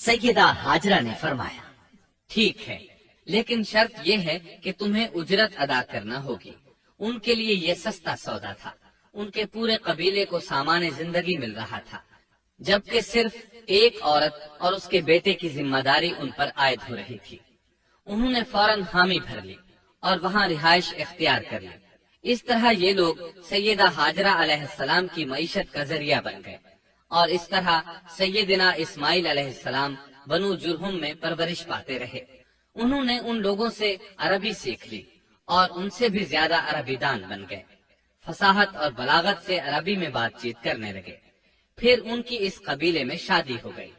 سیدہ ہاجرہ نے فرمایا، ٹھیک ہے، لیکن شرط یہ ہے کہ تمہیں اجرت ادا کرنا ہوگی۔ ان کے لیے یہ سستا سودا تھا، ان کے پورے قبیلے کو سامان زندگی مل رہا تھا، جبکہ صرف ایک عورت اور اس کے بیٹے کی ذمہ داری ان پر عائد ہو رہی تھی۔ انہوں نے فوراً حامی بھر لی اور وہاں رہائش اختیار کر لی۔ اس طرح یہ لوگ سیدہ ہاجرہ علیہ السلام کی معیشت کا ذریعہ بن گئے، اور اس طرح سیدنا اسماعیل علیہ السلام بنو جرہم میں پرورش پاتے رہے۔ انہوں نے ان لوگوں سے عربی سیکھ لی اور ان سے بھی زیادہ عربی دان بن گئے، فصاحت اور بلاغت سے عربی میں بات چیت کرنے لگے۔ پھر ان کی اس قبیلے میں شادی ہو گئی،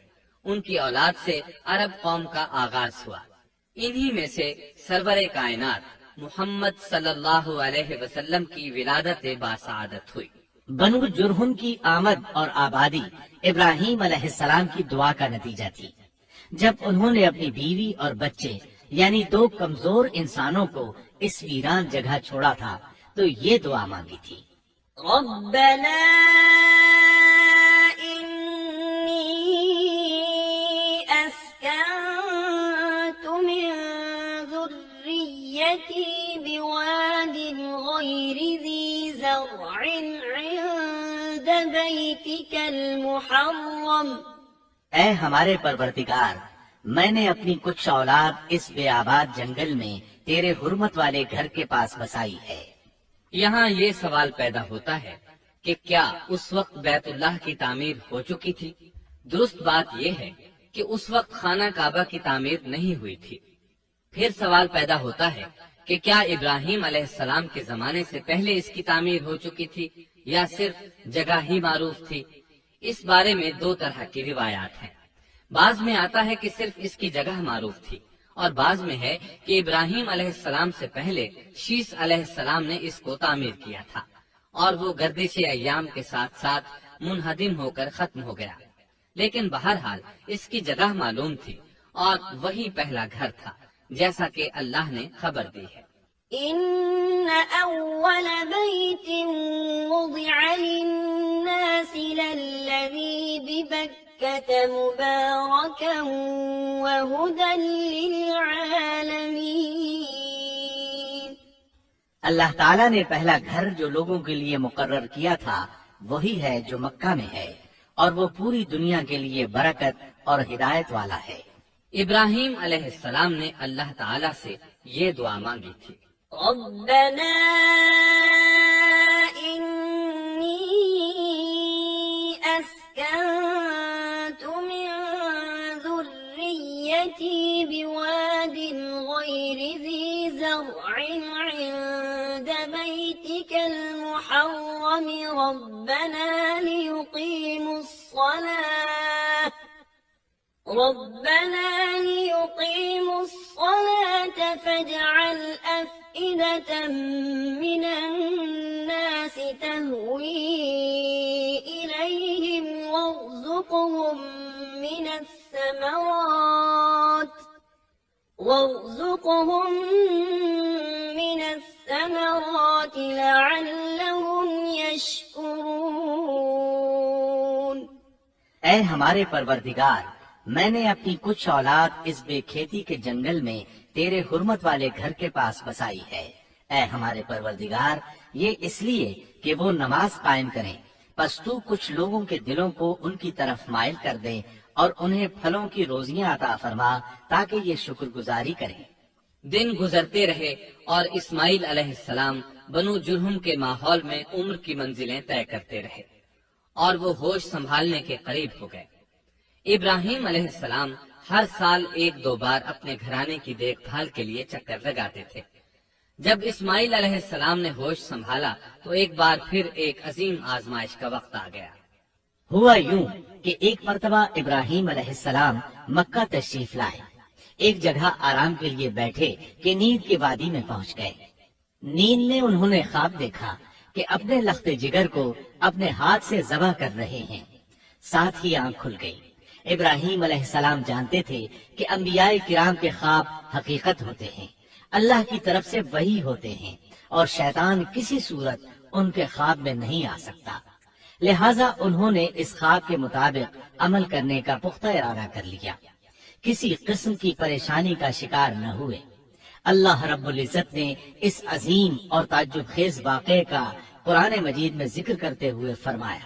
ان کی اولاد سے عرب قوم کا آغاز ہوا۔ انہی میں سے سرور کائنات محمد صلی اللہ علیہ وسلم کی ولادت باسعادت ہوئی۔ بنو جرہم کی آمد اور آبادی ابراہیم علیہ السلام کی دعا کا نتیجہ تھی۔ جب انہوں نے اپنی بیوی اور بچے یعنی 2 کمزور انسانوں کو اس ویران جگہ چھوڑا تھا تو یہ دعا مانگی تھی، ربنا انی اسکنت من ذریتی بواد غیر ذی زرع عند بیتک المحرم۔ اے ہمارے پروردگار، میں نے اپنی کچھ اولاد اس بے آباد جنگل میں تیرے حرمت والے گھر کے پاس بسائی ہے۔ یہاں یہ سوال پیدا ہوتا ہے کہ کیا اس وقت بیت اللہ کی تعمیر ہو چکی تھی؟ درست بات یہ ہے کہ اس وقت خانہ کعبہ کی تعمیر نہیں ہوئی تھی۔ پھر سوال پیدا ہوتا ہے کہ کیا ابراہیم علیہ السلام کے زمانے سے پہلے اس کی تعمیر ہو چکی تھی یا صرف جگہ ہی معروف تھی؟ اس بارے میں 2 طرح کی روایات ہیں۔ بعض میں آتا ہے کہ صرف اس کی جگہ معروف تھی، اور بعض میں ہے کہ ابراہیم علیہ السلام سے پہلے شیس علیہ السلام نے اس کو تعمیر کیا تھا، اور وہ گردش ایام کے ساتھ ساتھ منہدم ہو کر ختم ہو گیا۔ لیکن بہرحال اس کی جگہ معلوم تھی اور وہی پہلا گھر تھا، جیسا کہ اللہ نے خبر دی ہے۔ ان اول بیت وضع للناس للذی ببکۃ مبارکا وہدی للعالمین۔ اللہ تعالیٰ نے پہلا گھر جو لوگوں کے لیے مقرر کیا تھا وہی ہے جو مکہ میں ہے، اور وہ پوری دنیا کے لیے برکت اور ہدایت والا ہے۔ ابراہیم علیہ السلام نے اللہ تعالیٰ سے یہ دعا مانگی تھی، ربنا انی اسکنت من ذریتی بواد غیر ذی زرع عند بیتک المحرم ربنا لیقیموا الصلاة فاجعل أفئدة من الناس تهوي إليهم وارزقهم من الثمرات لعلهم يشكرون۔ اے ہمارے پروردگار، میں نے اپنی کچھ اولاد اس بے کھیتی کے جنگل میں تیرے حرمت والے گھر کے پاس بسائی ہے۔ اے ہمارے پروردگار، یہ اس لیے کہ وہ نماز قائم کریں، پس تو کچھ لوگوں کے دلوں کو ان کی طرف مائل کر دے اور انہیں پھلوں کی روزیاں عطا فرما تاکہ یہ شکر گزاری کریں۔ دن گزرتے رہے اور اسماعیل علیہ السلام بنو جرہم کے ماحول میں عمر کی منزلیں طے کرتے رہے اور وہ ہوش سنبھالنے کے قریب ہو گئے۔ ابراہیم علیہ السلام ہر سال 1-2 بار اپنے گھرانے کی دیکھ بھال کے لیے چکر لگاتے تھے۔ جب اسماعیل علیہ السلام نے ہوش سنبھالا تو ایک بار پھر ایک عظیم آزمائش کا وقت آ گیا۔ ہوا یوں کہ ایک مرتبہ ابراہیم علیہ السلام مکہ تشریف لائے۔ ایک جگہ آرام کے لیے بیٹھے کہ نیند کی وادی میں پہنچ گئے۔ نیند میں انہوں نے خواب دیکھا کہ اپنے لخت جگر کو اپنے ہاتھ سے ذبح کر رہے ہیں۔ ساتھ ہی آنکھ کھل گئی۔ ابراہیم علیہ السلام جانتے تھے کہ انبیاء کرام کے خواب حقیقت ہوتے ہیں، اللہ کی طرف سے وحی ہوتے ہیں، اور شیطان کسی صورت ان کے خواب میں نہیں آ سکتا۔ لہٰذا انہوں نے اس خواب کے مطابق عمل کرنے کا پختہ ارادہ کر لیا۔ کسی قسم کی پریشانی کا شکار نہ ہوئے۔ اللہ رب العزت نے اس عظیم اور تعجب خیز واقعے کا قرآن مجید میں ذکر کرتے ہوئے فرمایا،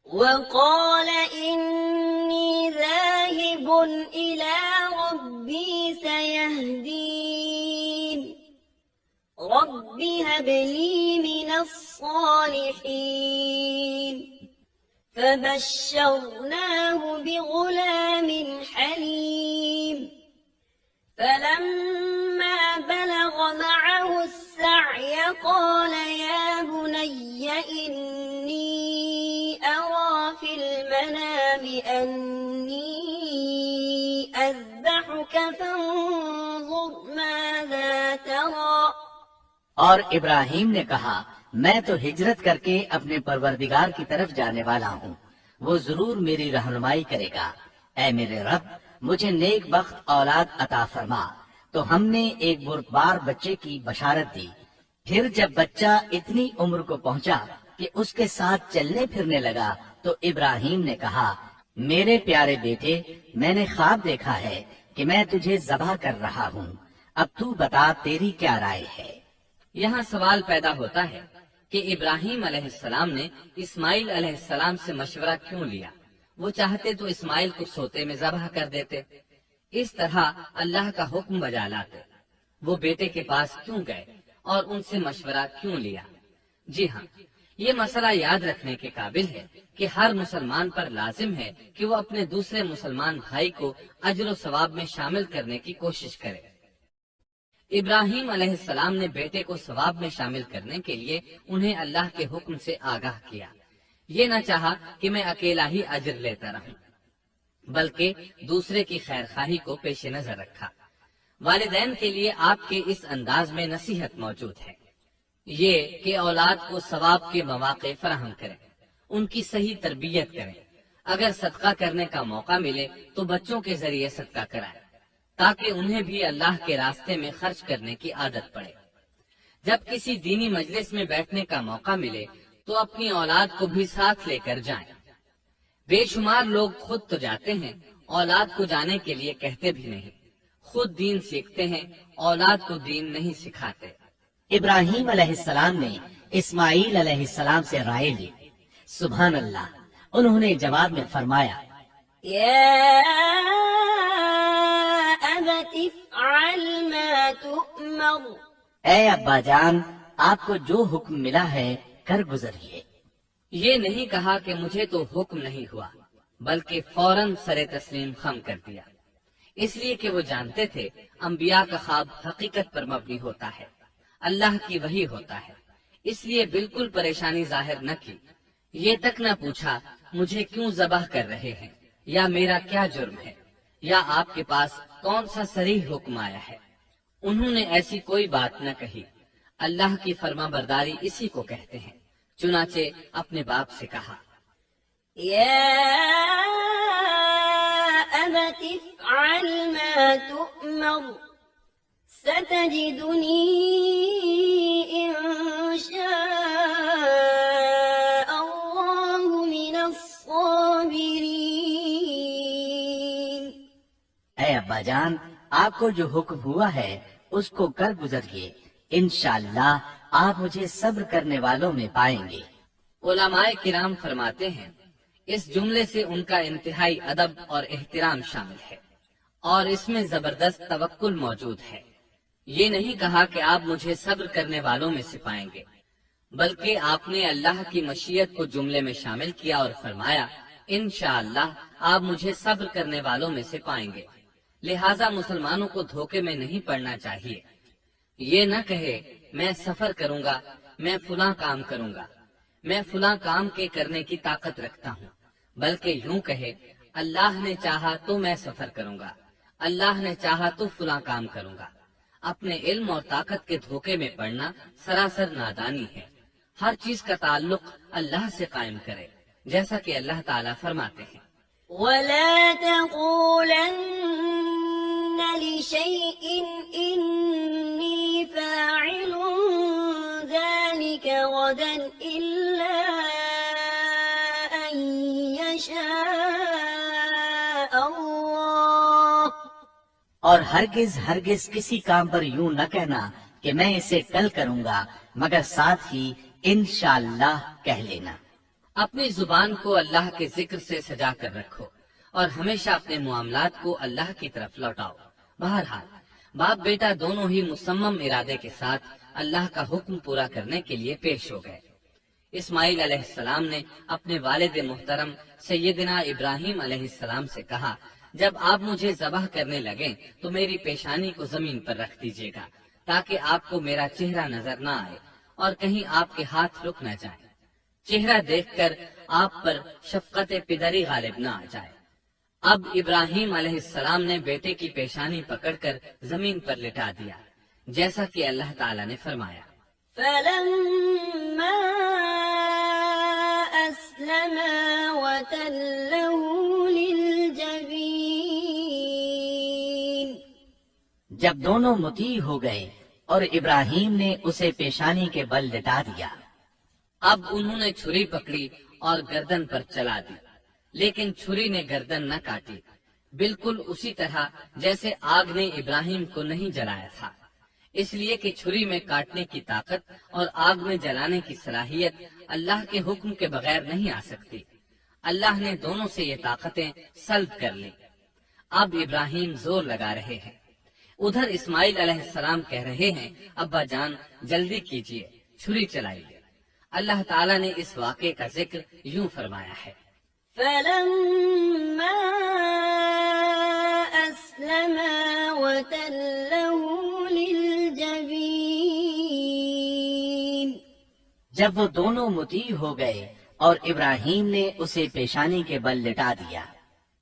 وقال إني ذاهب إلى ربي سيهدين رب هب لي من الصالحين فبشرناه بغلام حليم فلما بلغ معه السعي قال يا بني إني أرى في المنام أني أذبحك فانظر ماذا ترى اور ابراہیم نے کہا میں تو ہجرت کر کے اپنے پروردگار کی طرف جانے والا ہوں، وہ ضرور میری رہنمائی کرے گا۔ اے میرے رب، مجھے نیک بخت اولاد عطا فرما۔ تو ہم نے ایک بردبار بچے کی بشارت دی۔ پھر جب بچہ اتنی عمر کو پہنچا کہ اس کے ساتھ چلنے پھرنے لگا تو ابراہیم نے کہا، میرے پیارے بیٹے، میں نے خواب دیکھا ہے کہ میں تجھے ذبح کر رہا ہوں، اب تو بتا تیری کیا رائے ہے؟ یہاں سوال پیدا ہوتا ہے کہ ابراہیم علیہ السلام نے اسماعیل علیہ السلام سے مشورہ کیوں لیا؟ وہ چاہتے تو اسماعیل کو سوتے میں ذبح کر دیتے، اس طرح اللہ کا حکم بجا لاتے۔ وہ بیٹے کے پاس کیوں گئے اور ان سے مشورہ کیوں لیا؟ جی ہاں، یہ مسئلہ یاد رکھنے کے قابل ہے کہ ہر مسلمان پر لازم ہے کہ وہ اپنے دوسرے مسلمان بھائی کو اجر و ثواب میں شامل کرنے کی کوشش کرے۔ ابراہیم علیہ السلام نے بیٹے کو ثواب میں شامل کرنے کے لیے انہیں اللہ کے حکم سے آگاہ کیا۔ یہ نہ چاہا کہ میں اکیلا ہی اجر لیتا رہوں، بلکہ دوسرے کی خیر خواہی کو پیش نظر رکھا۔ والدین کے لیے آپ کے اس انداز میں نصیحت موجود ہے، یہ کہ اولاد کو ثواب کے مواقع فراہم کریں، ان کی صحیح تربیت کریں۔ اگر صدقہ کرنے کا موقع ملے تو بچوں کے ذریعے صدقہ کرائیں تاکہ انہیں بھی اللہ کے راستے میں خرچ کرنے کی عادت پڑے۔ جب کسی دینی مجلس میں بیٹھنے کا موقع ملے تو اپنی اولاد کو بھی ساتھ لے کر جائیں۔ بے شمار لوگ خود تو جاتے ہیں، اولاد کو جانے کے لیے کہتے بھی نہیں، خود دین سیکھتے ہیں، اولاد کو دین نہیں سکھاتے۔ ابراہیم علیہ السلام نے اسماعیل علیہ السلام سے رائے لی۔ سبحان اللہ، انہوں نے جواب میں فرمایا، يا أبت افعل ما تؤمر اے ابا جان، آپ کو جو حکم ملا ہے کر گزریے۔ یہ نہیں کہا کہ مجھے تو حکم نہیں ہوا، بلکہ فوراً سر تسلیم خم کر دیا، اس لیے کہ وہ جانتے تھے انبیاء کا خواب حقیقت پر مبنی ہوتا ہے، اللہ کی وحی ہوتا ہے، اس لیے بالکل پریشانی ظاہر نہ کی، یہ تک نہ پوچھا مجھے کیوں ذبح کر رہے ہیں، یا میرا کیا جرم ہے، یا آپ کے پاس کون سا صریح حکم آیا ہے۔ انہوں نے ایسی کوئی بات نہ کہی۔ اللہ کی فرما برداری اسی کو کہتے ہیں۔ چنانچہ اپنے باپ سے کہا، يا أبت افعل ما تؤمر ستجدني إن شاء الله من الصابرين اے ابا جان، آپ کو جو حکم ہوا ہے اس کو کر گزریے، انشاءاللہ آپ مجھے صبر کرنے والوں میں پائیں گے۔ علماء کرام فرماتے ہیں اس جملے سے ان کا انتہائی ادب اور احترام شامل ہے، اور اس میں زبردست توکل موجود ہے۔ یہ نہیں کہا کہ آپ مجھے صبر کرنے والوں میں سے پائیں گے، بلکہ آپ نے اللہ کی مشیت کو جملے میں شامل کیا اور فرمایا انشاءاللہ آپ مجھے صبر کرنے والوں میں سے پائیں گے۔ لہٰذا مسلمانوں کو دھوکے میں نہیں پڑنا چاہیے۔ یہ نہ کہے میں سفر کروں گا، میں فلاں کام کروں گا، میں فلاں کام کے کرنے کی طاقت رکھتا ہوں، بلکہ یوں کہے اللہ نے چاہا تو میں سفر کروں گا، اللہ نے چاہا تو فلاں کام کروں گا۔ اپنے علم اور طاقت کے دھوکے میں پڑنا سراسر نادانی ہے۔ ہر چیز کا تعلق اللہ سے قائم کرے، جیسا کہ اللہ تعالیٰ فرماتے ہیں، ولا تقولن لشيء إني فاعل ذلك غدا إلا أن يشاء الله اور ہرگز ہرگز کسی کام پر یوں نہ کہنا کہ میں اسے کل کروں گا، مگر ساتھ ہی انشاءاللہ کہہ لینا۔ اپنی زبان کو اللہ کے ذکر سے سجا کر رکھو اور ہمیشہ اپنے معاملات کو اللہ کی طرف لوٹاؤ۔ بہرحال باپ بیٹا دونوں ہی مصمم ارادے کے ساتھ اللہ کا حکم پورا کرنے کے لیے پیش ہو گئے۔ اسماعیل علیہ السلام نے اپنے والد محترم سیدنا ابراہیم علیہ السلام سے کہا، جب آپ مجھے ذبح کرنے لگیں تو میری پیشانی کو زمین پر رکھ دیجیے گا تاکہ آپ کو میرا چہرہ نظر نہ آئے اور کہیں آپ کے ہاتھ رک نہ جائیں، چہرہ دیکھ کر آپ پر شفقت پدری غالب نہ آ جائے۔ اب ابراہیم علیہ السلام نے بیٹے کی پیشانی پکڑ کر زمین پر لٹا دیا، جیسا کہ اللہ تعالیٰ نے فرمایا۔ فلما أسلما وتله للجبين جب دونوں مطیع ہو گئے اور ابراہیم نے اسے پیشانی کے بل لٹا دیا، اب انہوں نے چھری پکڑی اور گردن پر چلا دی، لیکن چھری نے گردن نہ کاٹی، بالکل اسی طرح جیسے آگ نے ابراہیم کو نہیں جلایا تھا، اس لیے کہ چھری میں کاٹنے کی طاقت اور آگ میں جلانے کی صلاحیت اللہ کے حکم کے بغیر نہیں آ سکتی۔ اللہ نے دونوں سے یہ طاقتیں سلب کر لی۔ اب ابراہیم زور لگا رہے ہیں، ادھر اسماعیل علیہ السلام کہہ رہے ہیں، ابا جان جلدی کیجیے، چھری چلائیے۔ اللہ تعالیٰ نے اس واقعے کا ذکر یوں فرمایا ہے، فلما أسلما وتله للجبين جب وہ دونوں مطیع ہو گئے اور ابراہیم نے اسے پیشانی کے بل لٹا دیا۔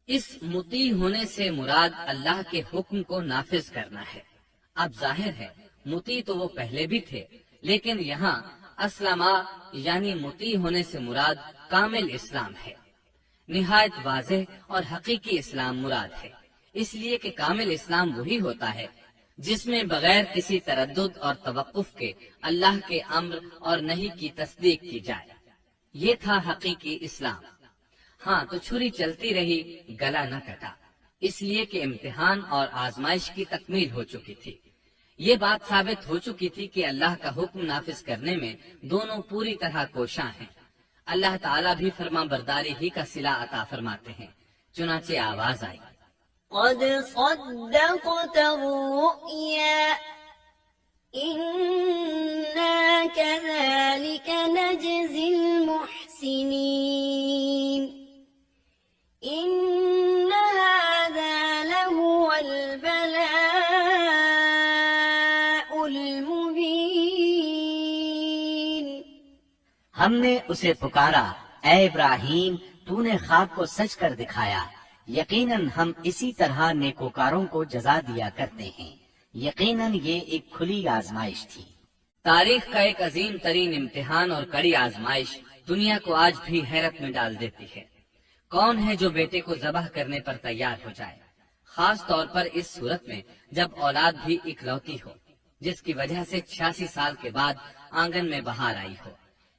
اس مطیع ہونے سے مراد اللہ کے حکم کو نافذ کرنا ہے۔ اب ظاہر ہے مطیع تو وہ پہلے بھی تھے، لیکن یہاں اسلما یعنی مطیع ہونے سے مراد کامل اسلام ہے۔ نہایت واضح اور حقیقی اسلام مراد ہے، اس لیے کہ کامل اسلام وہی ہوتا ہے جس میں بغیر کسی تردد اور توقف کے اللہ کے امر اور نہی کی تصدیق کی جائے۔ یہ تھا حقیقی اسلام۔ ہاں تو چھری چلتی رہی، گلا نہ کٹا، اس لیے کہ امتحان اور آزمائش کی تکمیل ہو چکی تھی۔ یہ بات ثابت ہو چکی تھی کہ اللہ کا حکم نافذ کرنے میں دونوں پوری طرح کوشاں ہیں۔ اللہ تعالیٰ بھی فرما برداری ہی کا صلہ عطا فرماتے ہیں، چنانچہ آواز آئی، قد صدقت الرؤيا إنا كذلك نجزي المحسنين إن هذا لهو البلاء المبين ہم نے اسے پکارا، اے ابراہیم تو نے خواب کو سچ کر دکھایا، یقیناً ہم اسی طرح نیکوکاروں کو جزا دیا کرتے ہیں۔ یقیناً یہ ایک کھلی آزمائش تھی۔ تاریخ کا ایک عظیم ترین امتحان اور کڑی آزمائش دنیا کو آج بھی حیرت میں ڈال دیتی ہے۔ کون ہے جو بیٹے کو ذبح کرنے پر تیار ہو جائے، خاص طور پر اس صورت میں جب اولاد بھی اکلوتی ہو، جس کی وجہ سے 86 سال کے بعد آنگن میں بہار آئی ہو۔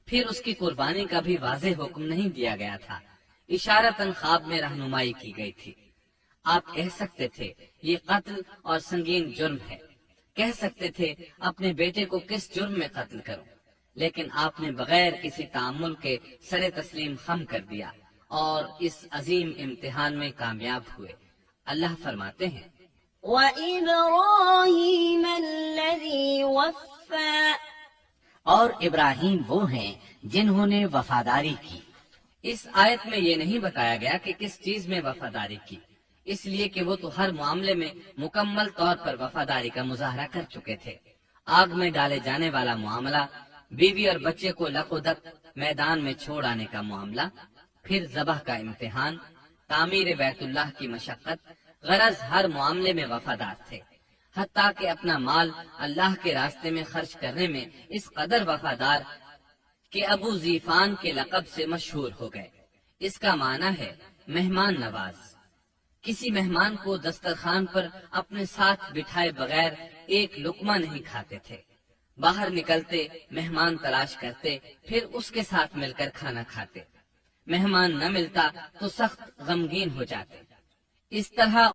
پھر اس کی قربانی کا بھی واضح حکم نہیں دیا گیا تھا، اشارتاً خواب میں رہنمائی کی گئی تھی۔ آپ کہہ سکتے تھے یہ قتل اور سنگین جرم ہے، کہہ سکتے تھے اپنے بیٹے کو کس جرم میں قتل کروں، لیکن آپ نے بغیر کسی تعامل کے سر تسلیم خم کر دیا اور اس عظیم امتحان میں کامیاب ہوئے۔ اللہ فرماتے ہیں، وإبراهيم الذي وفى اور ابراہیم وہ ہیں جنہوں نے وفاداری کی۔ اس آیت میں یہ نہیں بتایا گیا کہ کس چیز میں وفاداری کی، اس لیے کہ وہ تو ہر معاملے میں مکمل طور پر وفاداری کا مظاہرہ کر چکے تھے۔ آگ میں ڈالے جانے والا معاملہ، بیوی اور بچے کو لقودک میدان میں چھوڑ آنے کا معاملہ، پھر ذبح کا امتحان، تعمیر بیت اللہ کی مشقت، غرض ہر معاملے میں وفادار تھے، حتیٰ کہ اپنا مال اللہ کے راستے میں خرچ کرنے میں اس قدر وفادار کہ ابو زیفان کے لقب سے مشہور ہو گئے۔ اس کا معنی ہے مہمان نواز۔ کسی مہمان کو دسترخوان پر اپنے ساتھ بٹھائے بغیر ایک لقمہ نہیں کھاتے تھے، باہر نکلتے مہمان تلاش کرتے، پھر اس کے ساتھ مل کر کھانا کھاتے، مہمان نہ ملتا تو سخت غمگین ہو جاتے۔ اس طرح